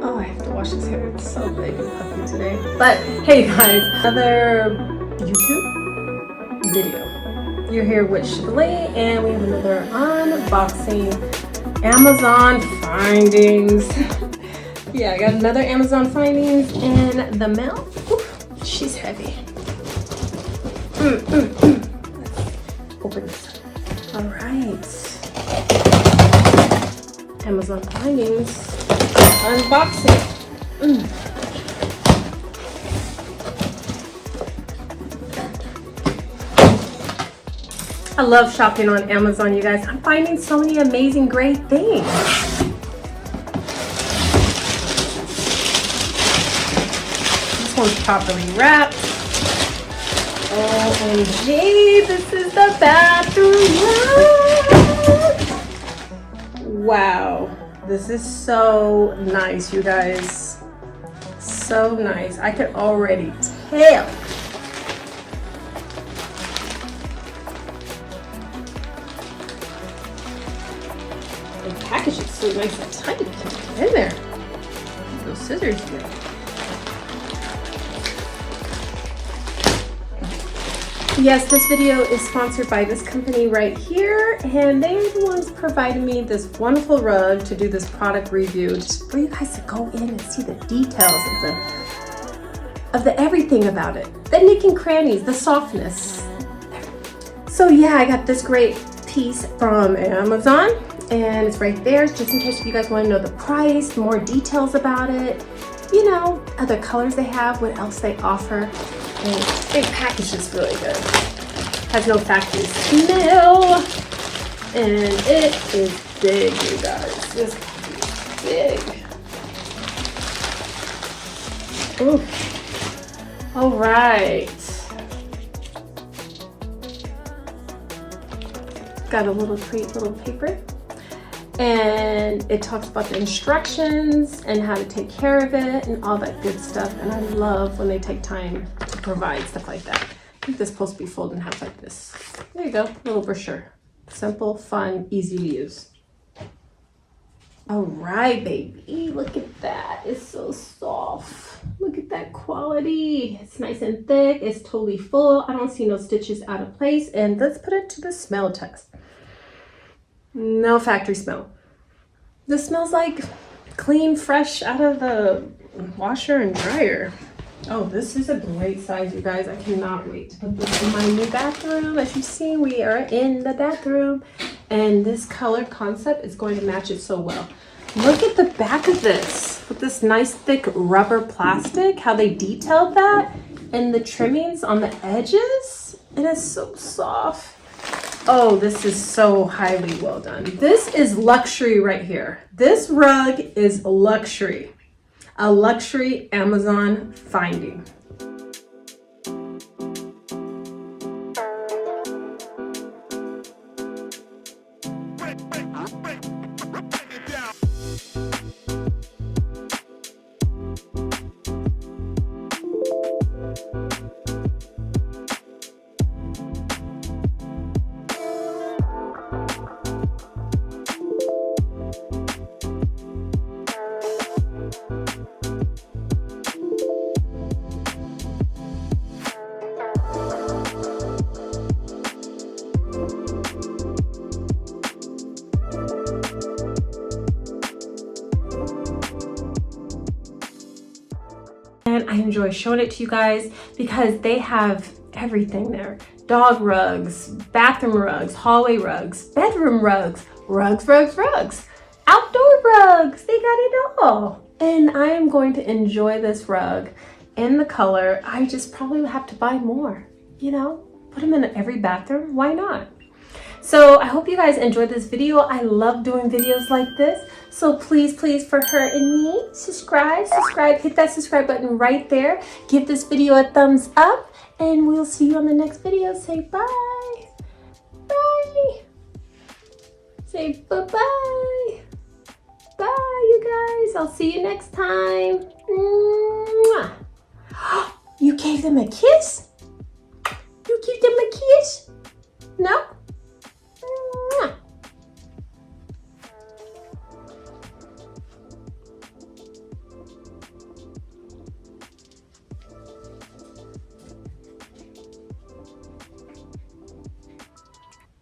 Oh, I have to wash his hair. It's so big and puffy today. But hey guys, another YouTube video. You're here with Chablee and we have another unboxing Amazon findings. Yeah, I got another Amazon findings in the mail. Ooh, she's heavy. Let's open this. All right. Amazon findings. Unboxing. I love shopping on Amazon, you guys. I'm finding so many amazing, great things. This one's properly wrapped. OMG, this is the bathroom rug. Wow. This is so nice, you guys. So nice. I can already tell. The package is so nice and tight. In there. Those scissors here. Yes, this video is sponsored by this company right here, and they're the ones providing me this wonderful rug to do this product review, just for you guys to go in and see the details of the everything about it. The nick and crannies, the softness. So yeah, I got this great piece from Amazon, and it's right there, just in case if you guys want to know the price, more details about it, you know, other colors they have, what else they offer. And the package is really good. Has no factory smell. And it is big, you guys. This is big. Ooh. All right. Got a little pretty little paper. And it talks about the instructions and how to take care of it and all that good stuff. And I love when they take time to provide stuff like that. I think this is supposed to be folded in half like this. There you go, little brochure. Simple, fun, easy to use. All right, baby, look at that. It's so soft. Look at that quality. It's nice and thick. It's totally full. I don't see no stitches out of place. And let's put it to the smell test. No factory smell. This smells like clean, fresh out of the washer and dryer. Oh, this is a great size, you guys. I cannot wait to put this in my new bathroom. As you've seen, we are in the bathroom, and this color concept is going to match it so well. Look at the back of this with this nice thick rubber plastic, how they detailed that, and the trimmings on the edges. It is so soft. Oh, this is so highly well done. This is luxury right here. This rug is luxury. A luxury Amazon finding. And I enjoy showing it to you guys because they have everything there. Dog rugs, bathroom rugs, hallway rugs, bedroom rugs, rugs, outdoor rugs. They got it all. And I am going to enjoy this rug in the color. I just probably will have to buy more, you know, put them in every bathroom. Why not? So I hope you guys enjoyed this video. I love doing videos like this. So please, for her and me, subscribe, hit that subscribe button right there. Give this video a thumbs up, and we'll see you on the next video. Say bye. Bye. Say bye-bye. Bye, you guys. I'll see you next time. Mwah. You gave them a kiss?